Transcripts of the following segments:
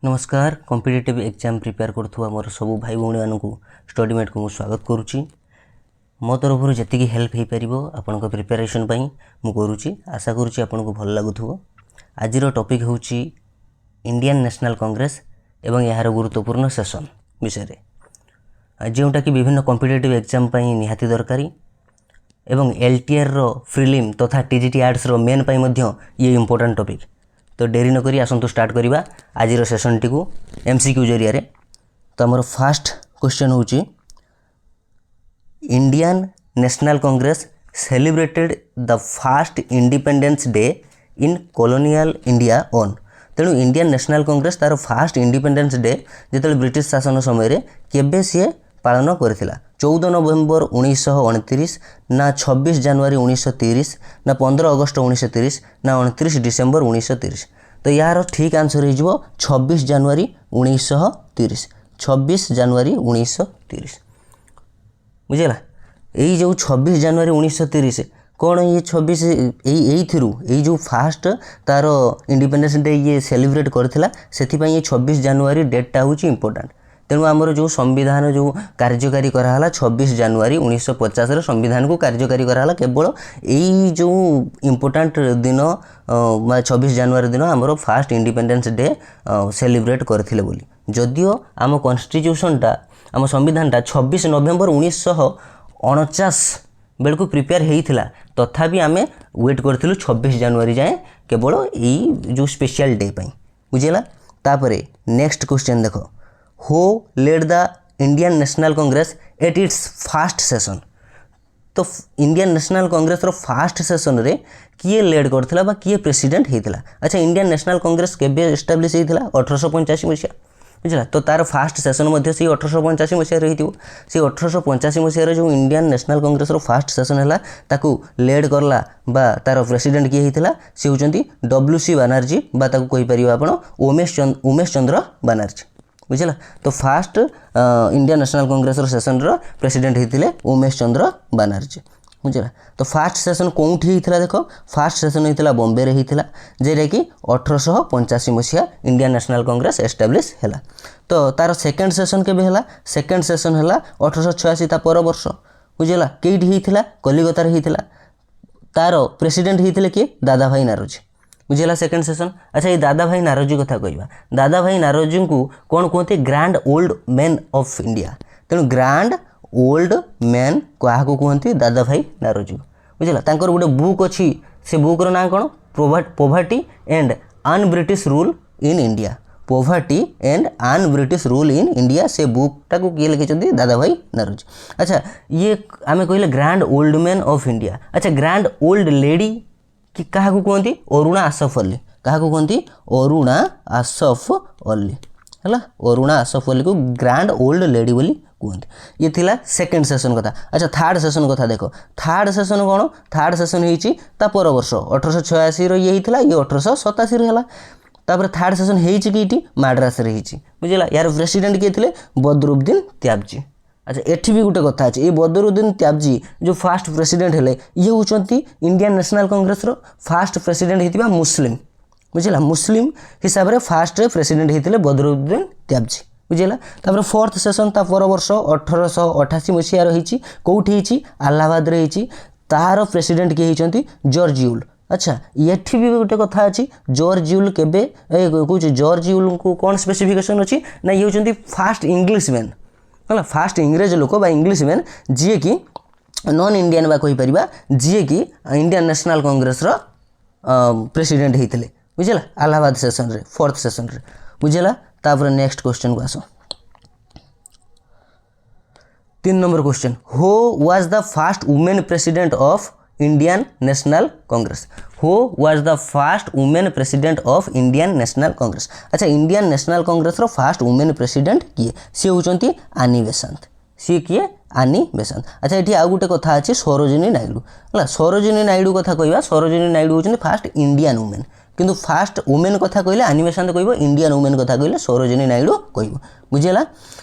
नमस्कार competitive exam prepare करुवा मोर सब भाई भौणी मानू स्टडीमेट को स्वागत करुच्ची। मो तरफ जी हेल्प हो पार आपण प्रिपेरेसन मुझे आशा करुच्ची आपन को भल लगुव। आज टॉपिक हूँ इंडियन नेशनल कांग्रेस एवं यार गुरुत्वपूर्ण सेशन विषय जोटा कि विभिन्न कॉम्पिटिटिव एग्जाम निहाती दरकारी एवं एलटीआर रो प्रिलिम तथा टीजीटी आर्ट्स रो मेन ये इंपोर्टेंट टॉपिक। तो डेरी न करी आसंतु स्टार्ट करिबा आज सेशन टी को एमसीक्यू जरिया रे। तो हमर फर्स्ट क्वेश्चन होची Indian National Congress celebrated the first independence day in colonial India on. तेणु इंडियन नेशनल कांग्रेस तार फर्स्ट इंडिपेंडेंस डे जिते ब्रिटिश शासन समय रे केबे सी पालन करथिला 14 नवेम्बर 1929 ना 26 जनवरी 1930 ना 15 अगस्त 1930 ना 29 डिसेम्बर 1930। तो यार ठीक आंसर हो 26 जनवरी 1930। 26 जनवरी 1930 बुझेगा। यही जो 26 जनवरी 1930 कौन ये 26 यही जो फास्ट तार इंडिपेंडेंस डे ये सेलिब्रेट करथिला सेथिपा ये 26 जनवरी डेटा हूँ इम्पोर्टेंट। तेणु आमर जो संविधान जो कार्यकारी कराला 26 जनवरी 1950 रे संविधान को कार्यकारी कराला केवल यही जो इम्पोर्टेंट दिन 26 जनवरी दिन आमर फास्ट इंडिपेंडेंस डे सेलिब्रेट करथिले बोली। जदियो आम कॉन्स्टिट्यूशनटा आम संविधानटा 26 नवेम्बर 1949 बेल को प्रिपेयर होइथिला तथापि आमे वेट करथिलु 26 जनवरी जाए केवल यही जो स्पेशल डे पई बुझेला। तापरे नेक्स्ट क्वेश्चन देखो who led the Indian National Congress at its first session. तो इंडियन नेशनल कांग्रेस रो फास्ट सेशन रे किए लेड करथिला बा किए प्रेसिडेंट हेतिला। अच्छा इंडियन नेशनल कांग्रेस केबे एस्टाब्लिश हेतिला 1885 मसिया बुझला। तो तार फास्ट सेशन मध्य से 1885 मसिया रहिथिबो। से 1885 मसिया रे जो इंडियन नेशनल कांग्रेस रो फास्ट सेशन हैला ताकू लेड करला बा तार प्रेसिडेंट किए हेतिला से होचंती डब्ल्यूसी बनर्जी बा ताकू कहि परिबा आपण उमेश चंद्र बनर्जी बुझला। तो फास्ट इंडियन नेशनल कांग्रेस रो सेशन रो प्रेसिडेंट हेतिले उमेश चंद्र बनर्जी बुझला। तो फास्ट सेशन कोउठी हेतिला देखो फास्ट सेशन हेतिला बॉम्बे रे हेतिला जेरे कि 1885 मसिया इंडियन नेशनल कांग्रेस एस्टाब्लिश हैला। तो तार सेकंड सेशन केबे हैला सेकंड सेशन हैला 1886 ता पर वर्ष बुझला। केइठी हेतिला कलिकता रे हेतिला। तार प्रेसिडेंट हेतिले कि दादा भाई नारोजी बुझेला सेकंड सेशन। अच्छा ये दादा भाई नारोजी कथा कहवा दादा भाई नारोजी को कौन कहते grand old man of India. तेणु ग्रांड ओल्ड मैन क्या कहते दादा भाई नारोजी बुझेला। तांकर गोटे बुक अच्छी से बुक्र ना कौन poverty and un British rule in India. Poverty and un British rule in India से बुकटा को किए लिखिं दादा भाई नारोजी। अच्छा ये आम कहले grand old man of India. अच्छा ग्रांड ओल्ड लेडी कि क्या कहती अरुणा आसफ अली क्या कहती अरुणा आसफ अली है अरुणा आसफ अली को ग्रांड ओल्ड लेडी बोली कहते। ये थिला सेकंड सेशन कथा। अच्छा थर्ड सेशन कथा देखो थर्ड सेशन कौन थर्ड सेशन होती पर वर्ष 1886 ये होता ये 1887 है। तापर थर्ड सेशन होती माड्रास बुझला। यार प्रेसिडेंट किए थे बदरुद्दीन त्याबजी। अच्छा एठी भी गोटे कथा अच्छे ये बदरुद्दीन त्याबजी जो फास्ट प्रेसिडेंट हेले ये होचंती इंडियन नेशनल कांग्रेस रो फास्ट प्रेसिडेंट हेतिबा मुस्लिम बुझला। मुस्लिम हिसाब रे फास्ट प्रेसिडेंट हेतिले बदरुद्दीन त्याबजी बुझला। तापर फोर्थ सेशन ता पर वर्ष 1888 मसिया रहिची कोठी हिची इलाहाबाद रे हिची तार प्रेसिडेंट के हिचंती जॉर्ज यूल। अच्छा एठी भी गोटे कथा अच्छी जॉर्ज यूल केबे कहूँ जॉर्ज यूल को कौन स्पेसिफिकेशन अच्छी ना ये होचंती फास्ट इंग्लिश मैन है फास्ट इंग्रेज लोक बा इंग्लिश मैन जी कि नॉन इंडियन बा कहि परिबा जी कि इंडियन नेशनल कांग्रेस रो प्रेसिडेंट हेतिले बुझला इलाहाबाद सेशन रे फोर्थ सेशन रे बुझला। तापर नेक्स्ट क्वेश्चन को आसो 3 number question who was the first women president of Indian National Congress. Who was the first women president of Indian National Congress. अच्छा Indian National Congress row first women president किए सी होचंती आनी बेसांत सी किए आनी बेसांत। अच्छा ये आउ गोटे कथा अच्छे सरोजिनी नायडू है सरोजिनी नायडू कथा कहवा सरोजिनी नायडू होचंती फर्स्ट इंडियन वुमेन किंतु फास्ट वुमेन कथा कहले आनी बेसांत कहब इंडियन वुमेन कथा कहले सरोजिनी नायडू कहब बुझेला।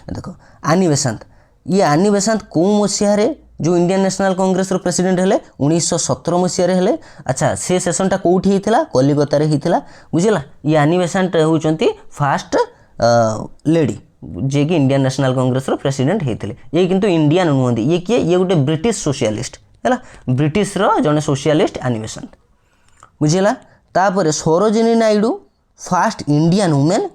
देखो आनी बेसांत ये आनी बेसांत कौ मसीह जो इंडियन नेशनल कांग्रेस रो प्रेसिडेंट हेले 1917 मसीह हेले। अच्छा से सेशनटा कोठी हेतिला कलिकता रे हेतिला बुझिला। ये आनी बेसांत होचंती फास्ट लेडी जे कि इंडियन नेशनल कांग्रेस रो प्रेसिडेंट होते ये किंतु इंडियन नुहति ये किए ये गोटे ब्रिटिश सोशलिस्ट है ब्रिटिश रो जने सोशलिस्ट एनिमेशन बुझेगा तापर Sarojini Naidu first Indian women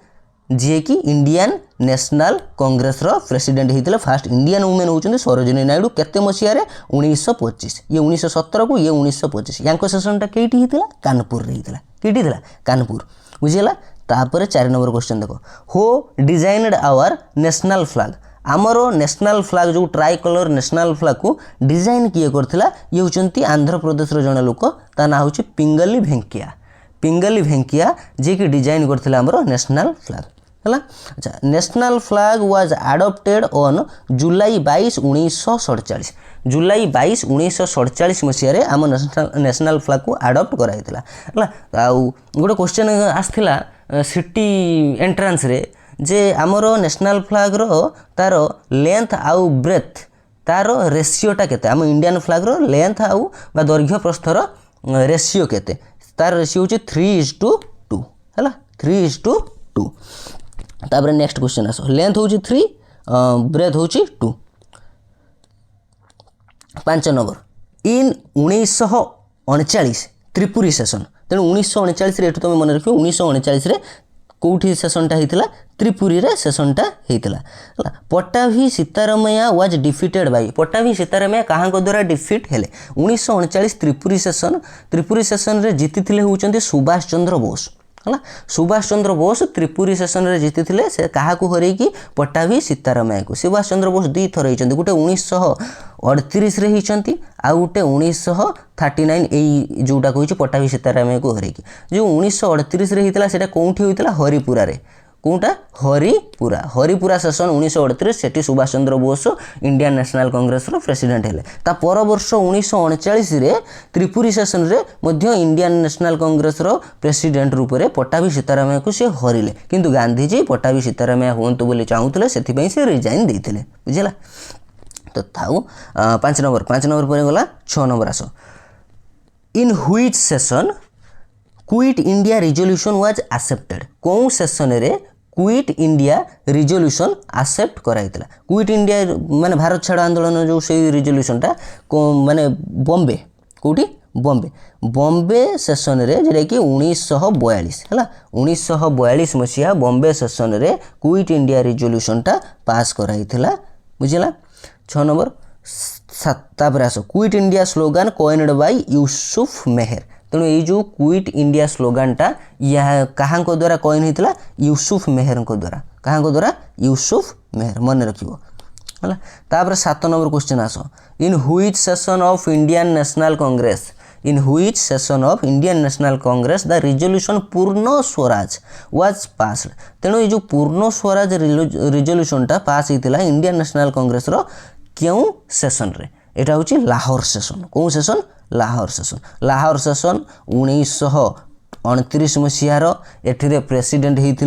जी कि इंडियन नेशनल कांग्रेस रो प्रेसिडेंट होते फास्ट इंडियन वुमेन होती सरोजिनी नायडू केते मसीह 1925 ये 1917 को ये 1925 या सेसनटा कईटी होता कानपुर होता कईटी कानपुर बुझेगा तापर 4 नंबर क्वेश्चन देखो हो डिजाइनड आवर नेशनल फ्लैग आमर नेशनल फ्लैग जो ट्राई कलर नेशनल फ्लैग को डिजाइन किए करथिला ये होचंती आंध्र प्रदेश रो जने लोक ता ना होची पिंगली भेंकिया जे कि डिजाइन करथिला आमर नेशनल फ्लैग है अच्छा national flag was adopted on July 22 1947 जुलाई 22 1947 मसीह आम नेशनल फ्लैग को एडॉप्ट कराइला है गोटे क्वेश्चन आसला सिटी एंट्रांस रे जे आमर नेशनल फ्लैग रो तार लेंथ आउ ब्रेथ तार रेशियोटा केते आम इंडियन फ्लैग रो लेंथ आउ बा दैर्घ्य प्रस्थर रेशियो केते तार रेशियो होची 3:2 है 3:2 तापर नेक्स्ट क्वेश्चन आस लेंथ होची 3 ब्रेथ होची 2 5 नंबर इन 1939 त्रिपुरी सेशन तेणु 1939 रे तुम मन रखियो 1939 रे कौटी सेशनटा होता त्रिपुरी रे सेशनटा होता Pattabhi Sitaramayya was defeated by Pattabhi Sitaramayya कहाँ द्वारा डिफिट हेले 1939 त्रिपुरी सेशन रे जीति होउचंती सुभाष चंद्र बोस है सुभाष चंद्र बोस त्रिपुरी सेशन रे जीति से क्या हरैकी पट्टाभी सीतारामैया को सुभाष चंद्र बोस 2 थर होती गोटे 1938 रे होती आउ गोटे 1939 यही जोटा कहूँ पट्टाभी सीतारामैया को हरैकी जो 1938 रे होता है कौटी होता हरिपुरा रे कौटा हरिपुरा सेशन 1938 से Subhash Chandra Bose Indian National Congress रो प्रेसिडेंट हेले ता पर वर्ष 1939 रे त्रिपुरी सेशन रे मध्य इंडियन नेशनल कांग्रेस रो प्रेसिडेंट रूप में पट्टाभी सीतारामैया को से हरिले किंतु गांधीजी पट्टाभी सीतारामैया हुंतु बोली चाहूले से से रिजाइन देते बुझेगा तो थाउ 5 नंबर पर गला 6 नंबर आस in which session Quit India resolution was accepted कौन सेशन रे क्विट इंडिया रिजोल्यूशन एक्सेप्ट कराइला क्विट इंडिया माने भारत छाड़ आंदोलन जो से रिजोल्यूशनटा माने बॉम्बे कौटी बॉम्बे सेशन रे जेटा कि 1942 है 1942 मसीहा बॉम्बे सेशन रे क्विट इंडिया रिजोल्यूशनटा पास कराइला बुझेगा 6 नंबर 7 आस Quit India slogan coined by Yusuf Meher तेणु ये जो क्विट इंडिया स्लोगानटा यह कहाँ द्वारा कॉइन होता यूसुफ मेहर द्वारा कहाँ द्वारा यूसुफ मेहर मन रखियो है तापर 7 नंबर क्वेश्चन आस in which session of Indian National Congress the resolution Purna Swaraj was passed तेणु ये जो पूर्ण स्वराज रिजोल्यूशनटा पास होता इंडियन नेशनल कांग्रेस रो क्यों सेशन रे एटा होची लाहौर सेशन कौन सेशन लाहौर सेशन 1929 मसीहार एठिरे प्रेसिडेंट होते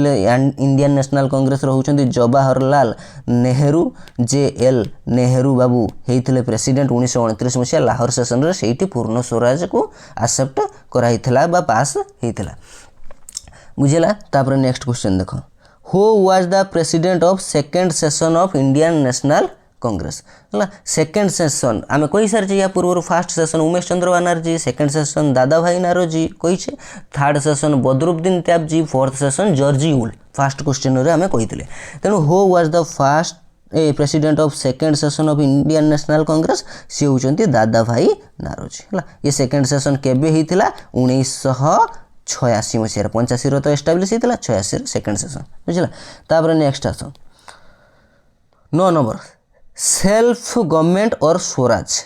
इंडियन नेशनल कांग्रेस होती जवाहरलाल नेहरू JL नेहरू बाबू होते प्रेसिडेंट 1929 मसीहा लाहौर सेशन रे सेठी पूर्ण स्वराज को एक्सेप्ट कराइला बा पास होता बुझेगा तापर नेक्स्ट क्वेश्चन देख who was the president of second session of Indian National Congress है सेकेंड सेशन आम कही सारी या पूर्व first session Umesh Chandra Banerjee second session Dadabhai Naoroji कही third session Badruddin Tyabji fourth session George Yule first question रे आम कही तेणु who was the first president of second session of Indian National Congress सी होती दादा भाई नारोजी है ये सेकेंड सेशन केबे होता 1986 मसीह 85 तो एस्टाब्लीश होता 86 सेकेंड सेशन बुझला तापर नेक्स्ट आस 9 नंबर सेल्फ गवर्नमेंट और Swaraj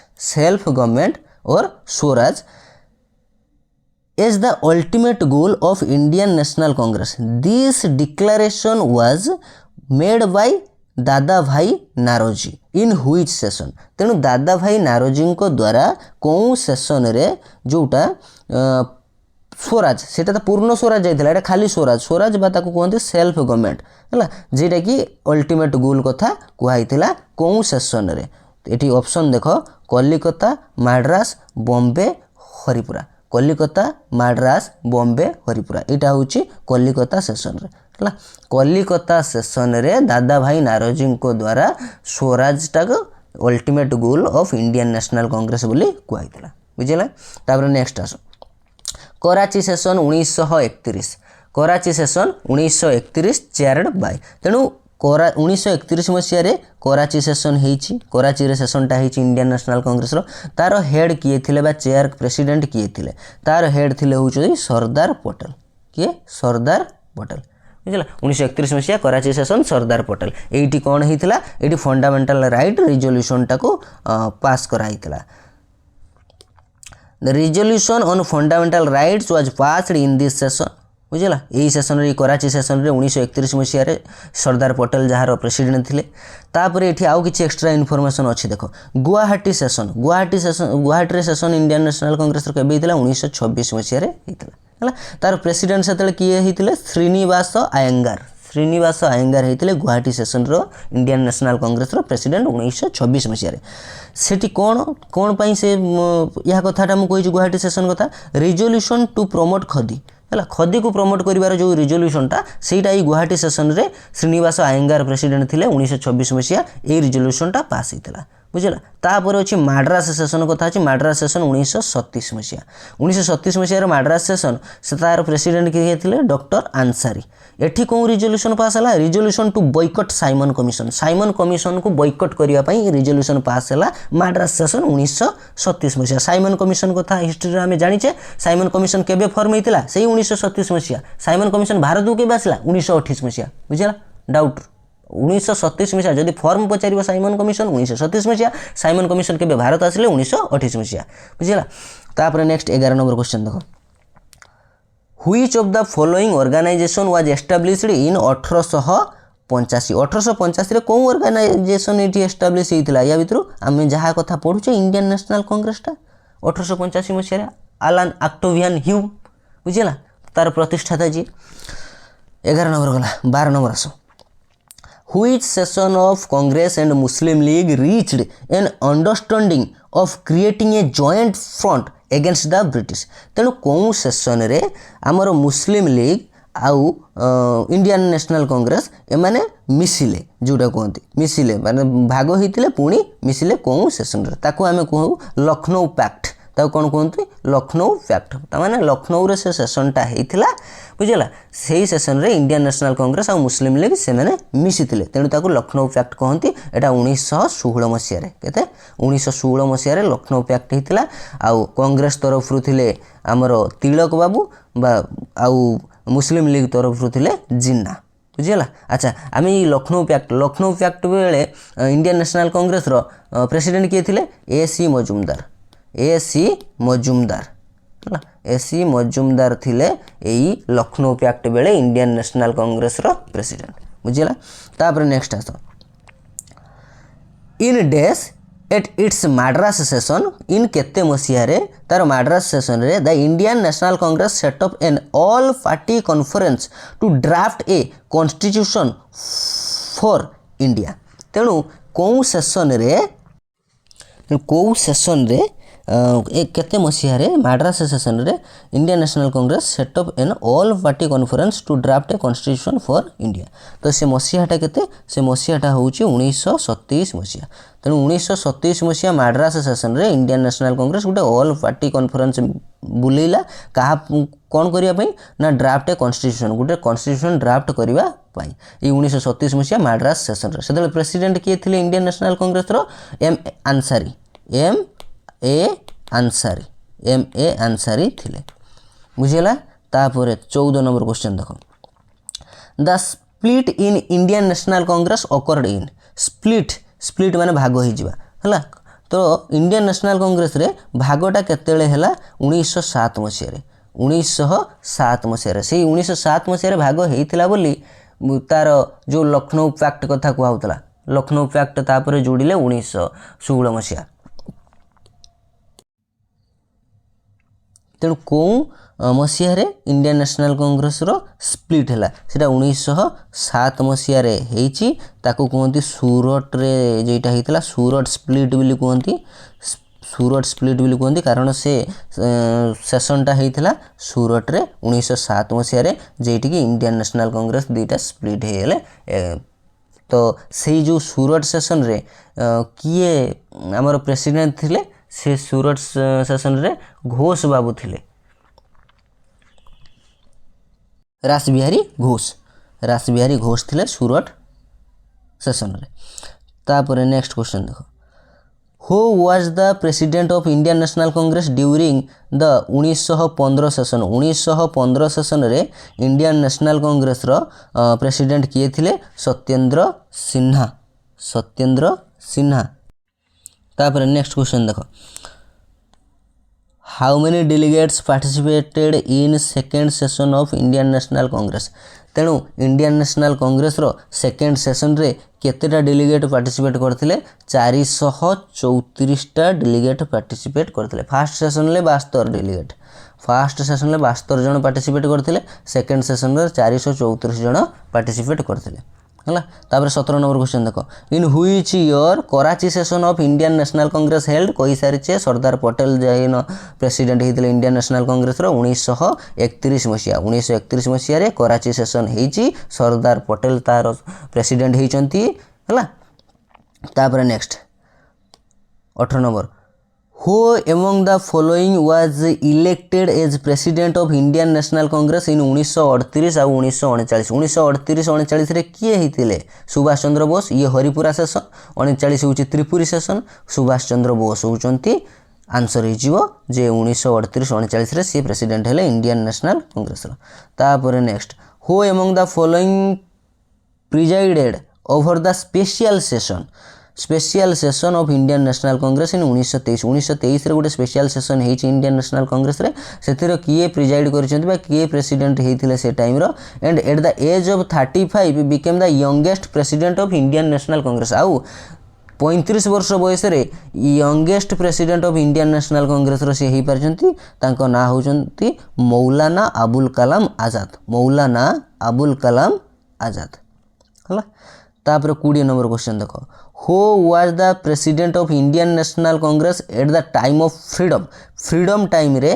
is the ultimate goal of Indian National Congress. This declaration was made by दादा भाई नारोजी इन व्हिच सेशन तेणु दादा भाई नारोजी को द्वारा कौन सेशन रे जोटा स्वराज से पूर्ण स्वराज जाइए एटा खाली स्वराज बा ताको कहते सेल्फ गवर्नमेंट है जेटा कि अल्टीमेट गोल कथा कहला कौन सेशन रे एटी ऑप्शन देख कलिकता मद्रास बॉम्बे हरिपुरा कलिकता मद्रास बॉम्बे हरिपुरा यहाँ हूँ कलिकता सेशन रे है कलिकता सेशन रे दादा भाई नारोजी को द्वारा स्वराज टाक ultimate goal of Indian National Congress बोली कहला बुझेगा। तापर नेक्स्ट आस Karachi session 1931 Karachi session 1931 chaired by तेणु 1931 मसीह कराची सेशन होती कराची रे सेशनटा होती इंडियन नेशनल कांग्रेस तार हेड किए थे बा चेयर प्रेसिडेंट किए थे तार हेड थे हूँ सरदार पटेल किए सरदार पटेल बुझला 1931 मसीहा कराची सेशन सरदार पटेल एटी कौन होता ये फंडामेंटल राइट रिजोल्यूशन टाको पास कराइला। The resolution on fundamental rights was passed in this session बुझला यही सेशन रे कराची सेशन रे 1931 मसीह सरदार पटेल जार प्रेसिडेंट थे। तापर ये आउ कि एक्सट्रा इनफॉरमेशन अच्छी देख Guwahati Guwahati session Indian National Congress केबे होता 1926 मसीह होता तार प्रेसिडेंट से किए होते श्रीनिवास अयंगार होते गुवाहाटी सेशन रो इंडियन नेशनल कांग्रेस रो प्रेसिडेंट 1926 मसीह सेठी कौन पाई से यह कथाटा मुझे कही गुवाहाटी सेशन कथा रिजोल्यूशन टू प्रमोट खदी है खदी को प्रमोट कर जो रिजोल्यूशनटा सेटा ये गुवाहाटी सेशन रे श्रीनिवास अयंगार प्रेसिडेंट थे 1926 मसीहा ये रिजोल्यूशनटा पास होता बुझला। तापर अच्छी माड्रास सेशन कथा अच्छी माड्रास सेशन 1937 मसीहा माड्रास सेशन से तार प्रेसिडेंट किए थे डॉक्टर आंसारी एठी कौन रिजोल्यूशन पास है resolution to boycott Simon Commission को बॉयकट करने रिजोल्यूशन पास है माड्रास सेशन 1937 मसीहा। साइमन कमिशन कथा हिस्ट्री आम जाचे साइमन कमिशन केबे फॉर्म होता से 1937 मसीहा साइमन कमिशन भारत को केबे आसला 1928 मसीहा बुझला डाउट 1937 मसीहा जदि फॉर्म पचार साइमन कमिशन 1937 मसीहा साइमन कमिशन केबे भारत आसिले 1928 मसीहा बुझला। तापर नेक्स्ट 11 नंबर क्वेश्चन देख which of the following organisation was established in 1885 कौन ऑर्गेनाइजेशन ये एस्टाब्लिश होता या भितर आम जहाँ कथा पढ़ुचे इंडियन नेशनल कांग्रेसटा 1885 मसीह आलान ऑक्टेवियन ह्यू बुझला तार प्रतिष्ठाता जी। 11 नंबर गला 12 नंबर आस Which session of Congress and Muslim League reached an understanding of creating a joint front against the British तेणु कौन सेशन रे आमर मुस्लिम लीग आउ इंडियन नेशनल कांग्रेस एमाने मिसिले जोटा कहते मिसिले माने भाग होते पुणी मिसिले कौन सेशन रे ताको आमे कहू लखनऊ पैक्ट ताको कौन कहते लखनऊ पैक्ट तामाने लखनऊ रे से सेशनटा होता बुझला से सेशन रे इंडियन नेशनल कांग्रेस और मुस्लिम लीग से मैंने मिसिले तेणु ताको लखनऊ पैक्ट कहती एटा 1916 मसीह केते 1916 मसीह लखनऊ पैक्ट होता आउ कांग्रेस तरफ थे आमर तिलक बाबू आउ मुस्लिम लीग तरफ थे जिन्ना बुझेगा। अच्छा आम लखनऊ पैक्ट बेले इंडियन नेशनल कांग्रेस प्रेसिडेंट किए थे ए.सी. मजुमदार थिले यही लखनऊ पैक्ट बेले इंडियन नेशनल कांग्रेस प्रेसिडेंट बुझेगा। तापर next as in days at its Madras session in केते मसीह तार माड्रास सेशन रे the Indian National Congress set up an all party conference to draft a constitution for India तेणु कौ सेशन रे केते मसीह माड्रास सेशन रे Indian National Congress setup N all party conference to draft a constitution for India तो से मसीहाटा केते से मसीहाटा हूँ 1927 मसीहा तेणु 1927 मसीहा माड्रास सेशन रे इंडियन नेशनल कांग्रेस गोटे ऑल पार्टी कॉन्फ्रेंस बुलेला कहा कौन करने ना ड्राफ्ट ए कॉन्स्टिट्यूशन गोटे कॉन्स्टिट्यूशन ड्राफ्ट करने ये 1927 मसीहा माड्रास सेशन से प्रेसिडेंट किए थे Indian National Congress M A Ansari थिले बुझेगा। तापर 14 नंबर क्वेश्चन देख the split in Indian National Congress occurred in split माने भाग हो है तो इंडियन नेशनल कांग्रेस रे भागटा केतेले हैला 1907 मसीह 1907 मसीह से 1907 मसीह भाग होता बोली तार जो लखनऊ पैक्ट कथा कहला लखनऊ पैक्ट तापर जोड़िले 1916 मसीहा तेणु कौ मसीह इंडियन नेशनल कांग्रेस स्प्लिट है सीटा 1907 मसीह कहती सूरत रे जेटा होता सूरत स्प्लिट बोली कहती ସୁରଟ ସ୍ପ୍ଲିଟ୍ ବୋଲି କୁହନ୍ତି କାରଣ ସେ ସେସନଟା ହେଇଥିଲା ସୁରଟରେ 1907 ମସିହାରେ ଯେଇଠିକି ଇଣ୍ଡିଆନ୍ ନ୍ୟାସନାଲ୍ କଂଗ୍ରେସ ଦୁଇଟା ସ୍ପ୍ଲିଟ୍ ହେଇଗଲେ। ତ ସେଇ ଯେଉଁ ସୁରଟ ସେସନରେ କିଏ ଆମର ପ୍ରେସିଡେଣ୍ଟ ଥିଲେ ସେ ସୁରଟ ସେସନରେ ଘୋଷ ବାବୁ ଥିଲେ, ରାସବିହାରୀ ଘୋଷ ଥିଲେ ସୁରଟ ସେସନରେ। ତାପରେ ନେକ୍ସଟ କ୍वेश्चन ଦେଖ, who was the president of Indian National Congress during the 1915 session. 1915 ସେସନରେ ଇଣ୍ଡିଆନ୍ ନ୍ୟାସନାଲ୍ କଂଗ୍ରେସର ପ୍ରେସିଡେଣ୍ଟ କିଏ ଥିଲେ? ସତ୍ୟେନ୍ଦ୍ର ସିହ୍ନା। ତାପରେ ନେକ୍ସଟ କ୍वेश्चन ଦେଖ, how many delegates participated in second session of Indian National Congress. ତେଣୁ ଇଣ୍ଡିଆନ୍ ନ୍ୟାସନାଲ୍ କଂଗ୍ରେସର second ସେସନରେ କେତେଟା ଡେଲିଗେଟ୍ ପାର୍ଟିସିପେଟ୍ କରିଥିଲେ? 434ଟା ଡେଲିଗେଟ୍ ପାର୍ଟିସିପେଟ୍ କରିଥିଲେ। ଫାର୍ଷ୍ଟ ସେସନରେ 72 ଜଣ ପାର୍ଟିସିପେଟ୍ କରିଥିଲେ, ସେକେଣ୍ଡ ସେସନରେ 434 ଜଣ ପାର୍ଟିସିପେଟ୍ କରିଥିଲେ ହେଲା। ତାପରେ 17 ନମ୍ବର କ୍वेଶ୍चन ଦେଖ, in which year Karachi session of Indian National Congress held. କହିସାରିଛେ ସର୍ଦ୍ଦାର ପଟେଲ ଯାଇନ ପ୍ରେସିଡେଣ୍ଟ ହେଇଥିଲେ ଇଣ୍ଡିଆନ୍ ନ୍ୟାସନାଲ୍ କଂଗ୍ରେସର 1931 ମସିହା। 1931 ମସିହାରେ କରାଚି ସେସନ୍ ହେଇଛି, ସର୍ଦ୍ଦାର ପଟେଲ ତାର ପ୍ରେସିଡେଣ୍ଟ ହେଇଛନ୍ତି ହେଲା। ତାପରେ next 18 number, who among the following was elected age president of Indian National Congress in 1938 ଆଉ 1939। 1938-39ରେ କିଏ ହେଇଥିଲେ? ସୁଭାଷ ଚନ୍ଦ୍ର ବୋଷ, ଇଏ ହରିପୁରା ସେସନ୍। 39 ହେଉଛି ତ୍ରିପୁରୀ ସେସନ୍। ସୁଭାଷ ଚନ୍ଦ୍ର ବୋଷ ହେଉଛନ୍ତି ଆନ୍ସର ହେଇଯିବ ଯେ 1938-39ରେ ସିଏ ପ୍ରେସିଡେଣ୍ଟ ହେଲେ ଇଣ୍ଡିଆନ୍ ନ୍ୟାସନାଲ୍ କଂଗ୍ରେସର। ତାପରେ next, who among the following presided over the special session of Indian National Congress in 1923। 1923ରେ ଗୋଟେ ସ୍ପେଶିଆଲ ସେସନ୍ ହେଇଛି ଇଣ୍ଡିଆନ୍ ନ୍ୟାସନାଲ୍ କଂଗ୍ରେସରେ, ସେଥିରେ କିଏ ପ୍ରିଜାଇଡ୍ କରିଛନ୍ତି ବା କିଏ ପ୍ରେସିଡେଣ୍ଟ ହେଇଥିଲେ ସେ ଟାଇମ୍ର? And at the age of 35 became the youngest president of Indian National Congress. ଆଉ 35 ବର୍ଷ ବୟସରେ youngest president of Indian National କଂଗ୍ରେସର ସିଏ ହେଇପାରିଛନ୍ତି। ତାଙ୍କ ନାଁ ହେଉଛନ୍ତି ମୌଲାନା ଆବୁଲ କାଲାମ ଆଜାଦ ହେଲା। ତାପରେ 20 ନମ୍ବର କ୍वेଶ୍ଚନ ଦେଖ, who was the president of Indian National Congress at the time of freedom ଟାଇମ୍ରେ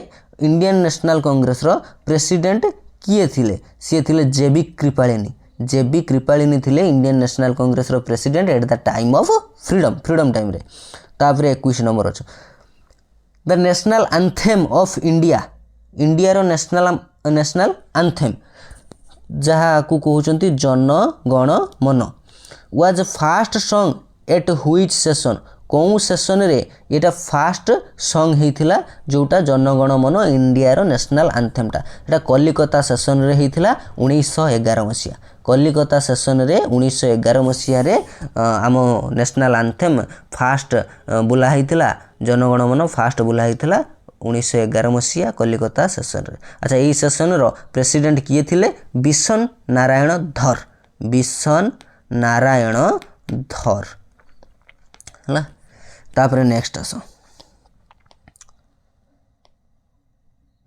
ଇଣ୍ଡିଆନ୍ ନ୍ୟାସନାଲ୍ କଂଗ୍ରେସର ପ୍ରେସିଡେଣ୍ଟ କିଏ ଥିଲେ? ସିଏ ଥିଲେ ଜେବି କ୍ରିପାଳିନୀ ଥିଲେ ଇଣ୍ଡିଆନ୍ ନ୍ୟାସନାଲ୍ କଂଗ୍ରେସର president at the time of freedom ଟାଇମ୍ରେ। ତାପରେ 21 ନମ୍ବର ଅଛି, ଦ ନ୍ୟାସନାଲ୍ ଆନ୍ଥେମ୍ ଅଫ୍ ଇଣ୍ଡିଆର ନ୍ୟାସନାଲ୍ ଆନ୍ଥେମ୍ ଯାହାକୁ କହୁଛନ୍ତି Jana Gana Mana, was first sung at which session. କେଉଁ ସେସନରେ ଏଇଟା ଫାଷ୍ଟ ସଙ୍ଗ ହେଇଥିଲା ଯେଉଁଟା ଜନଗଣ ମନ ଇଣ୍ଡିଆର ନ୍ୟାସନାଲ୍ ଆନ୍ଥେମ୍ଟା? ଏଇଟା କଲିକତା ସେସନରେ ହେଇଥିଲା 1911 ମସିହା। କଲିକତା ସେସନରେ 1911 ମସିହାରେ ଆମ ନ୍ୟାସନାଲ୍ ଆନ୍ଥେମ୍ ଫାଷ୍ଟ ବୋଲା ହେଇଥିଲା, ଜନଗଣ ମନ ଫାଷ୍ଟ ବୋଲା ହେଇଥିଲା 1911 ମସିହା କଲିକତା ସେସନରେ। ଆଚ୍ଛା, ଏଇ ସେସନର ପ୍ରେସିଡେଣ୍ଟ କିଏ ଥିଲେ? ବିଶନ ନାରାୟଣ ଧର ହେଲା। ତାପରେ ନେକ୍ସଟ ଆସ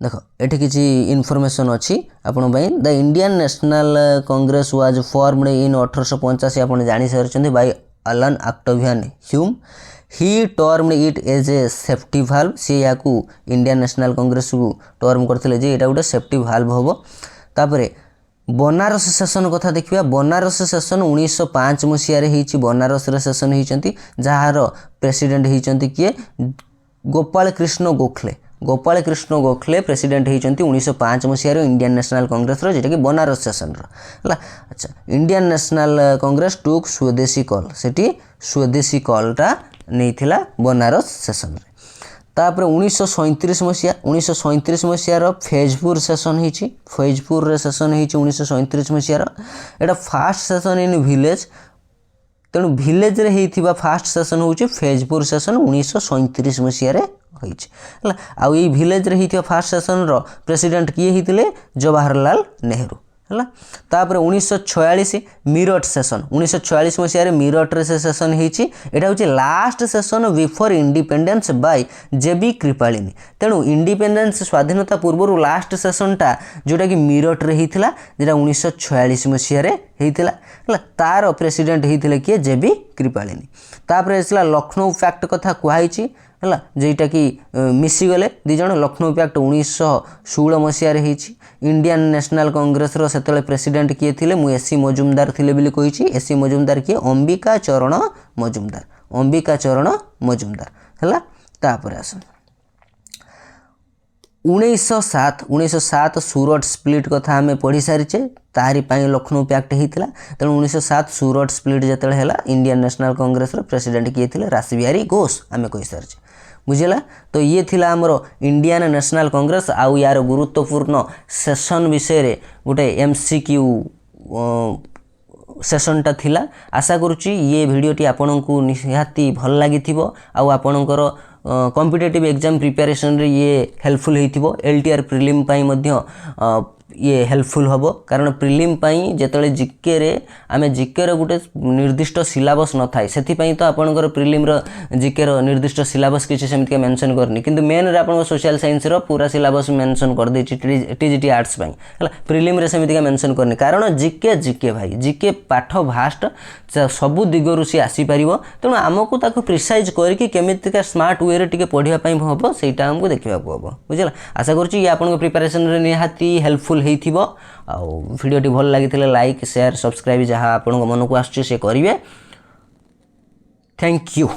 ଦେଖ, ଏଠି କିଛି ଇନଫର୍ମେସନ୍ ଅଛି ଆପଣଙ୍କ ପାଇଁ। The Indian National Congress was formed in 1885 ଆପଣ ଜାଣିସାରିଛନ୍ତି by Allan Octavian Hume. He termed it as a safety valve. ସେ ଏହାକୁ ଇଣ୍ଡିଆନ୍ ନ୍ୟାସନାଲ୍ କଂଗ୍ରେସକୁ ଟର୍ମ କରିଥିଲେ ଯେ ଏଇଟା ଗୋଟେ ସେଫ୍ଟି ଭାଲ୍ଭ ହେବ। ତାପରେ ବନାରସ ସେସନ୍ କଥା ଦେଖିବା। ବନାରସ ସେସନ୍ 1905 ମସିହାରେ ହେଇଛି। ବନାରସରେ ସେସନ୍ ହେଇଛନ୍ତି, ଯାହାର ପ୍ରେସିଡେଣ୍ଟ ହେଇଛନ୍ତି କିଏ? ଗୋପାଳ କୃଷ୍ଣ ଗୋଖଲେ ପ୍ରେସିଡେଣ୍ଟ ହେଇଛନ୍ତି 1905 ମସିହାରେ ଇଣ୍ଡିଆନ୍ ନ୍ୟାସନାଲ୍ କଂଗ୍ରେସର, ଯେଉଁଟାକି ବନାରସ ସେସନ୍ର ହେଲା। ଆଚ୍ଛା, ଇଣ୍ଡିଆନ୍ ନ୍ୟାସନାଲ୍ କଂଗ୍ରେସ ଟୁକ୍ ସ୍ୱଦେଶୀ କଲ୍, ସେଠି ସ୍ୱଦେଶୀ କଲ୍ଟା ନେଇଥିଲା ବନାରସ ସେସନ୍ରେ। ତାପରେ 1937 ମସିହାର ଫୈଜପୁର ସେସନ୍ ହେଇଛି। ଫୈଜପୁରରେ ସେସନ୍ ହେଇଛି 1937 ମସିହାର। ଏଇଟା ଫାଷ୍ଟ ସେସନ୍ ଇନ୍ ଭିଲେଜ୍, ତେଣୁ ଭିଲେଜରେ ହେଇଥିବା ଫାଷ୍ଟ ସେସନ୍ ହେଉଛି ଫୈଜପୁର ସେସନ୍ 1937 ମସିହାରେ ହେଇଛି ହେଲା। ଆଉ ଏଇ ଭିଲେଜରେ ହେଇଥିବା ଫାଷ୍ଟ ସେସନ୍ର ପ୍ରେସିଡେଣ୍ଟ କିଏ ହେଇଥିଲେ? ଜବାହରଲାଲ ନେହେରୁ ହେଲା। ତାପରେ 1946 ମିରଟ ସେସନ୍, 1946 ମସିହାରେ ମିରଟରେ ସେ ସେସନ୍ ହେଇଛି। ଏଇଟା ହେଉଛି last session before independence by J B Kripalani. ତେଣୁ ଇଣ୍ଡିପେଣ୍ଡେନ୍ସ ସ୍ୱାଧୀନତା ପୂର୍ବରୁ ଲାଷ୍ଟ ସେସନ୍ଟା ଯେଉଁଟାକି ମିରଟରେ ହେଇଥିଲା, ଯେଉଁଟା 1946 ମସିହାରେ ହେଇଥିଲା ହେଲା। ତାର ପ୍ରେସିଡେଣ୍ଟ ହେଇଥିଲେ କିଏ? ଜେବି କ୍ରିପାଳିନୀ। ତାପରେ ଆସିଲା ଲକ୍ଷ୍ନୌ ଫ୍ୟାକ୍ଟ କଥା କୁହାଯାଇଛି। है जेटा कि मिसीगले दी जन लखनऊ पैक्ट 1916 मसीह इंडियन नेशनल कांग्रेस रो सेतले प्रेसिडेंट किए थिले मु एसी मजुमदार थिले बिली कहिछि एसी मजुमदार किए अंबिका चरण मजुमदार है तापर आस 1907 सूरत स्प्लिट कथा आम पढ़ी सारीचे तारी पाई लखनऊ पैक्ट होता तेणु 1907 सूरत स्प्लिट जिते है इंडियन नेशनल कांग्रेस प्रेसिडेंट किए थे रासबिहारी घोष आम कही सारी बुझेगा। तो ये थिला हमरो इंडियन नेशनल कांग्रेस आउ यार गुरुत्वपूर्ण सेशन विषय गोटे MCQ सेशनटा थिला। आशा करुच्ची ये वीडियोटी आपंक निहाती भल लगी आपणकर कॉम्पिटिटिव एग्जाम प्रिपरेशन रे ये हेल्पफुल होइथिबो। LTR प्रिलिम पाई मध्य ये हेल्पफुल हम कारण प्रिलिम पाई जेतले जीके रे आमे जीके रो गुटे निर्दिष्ट सिलेबस न थाए सेथिपाई तो आपनकर प्रिलिम रो जीके रो निर्दिष्ट सिलेबस किछि सेमिति मेंशन करनी किंतु मेन रे आपन सोशल साइंस रो पूरा सिलेबस मेंशन कर देछि TGT आर्ट्स पाई हला प्रिलिम रे सेमिति मेंशन करनी कारण जीके भाई जीके पाठ भास्ट सबु दिगरु सी आसी परिबो तेणु आमको ताको प्रिसाइज करके केमितिका स्मार्ट वे रे टिके पढिया पाई हबो सेटा हमको देखिबा को हबो बुझला। आशा करछि ये आपन प्रिपरेशन रे निहाती हेल्पफुल हेइथिबो आउ वीडियोटी भल लागिथिले लाइक शेयर सब्सक्राइब जहाँ आपन मन को आछे से करिवे। Thank you.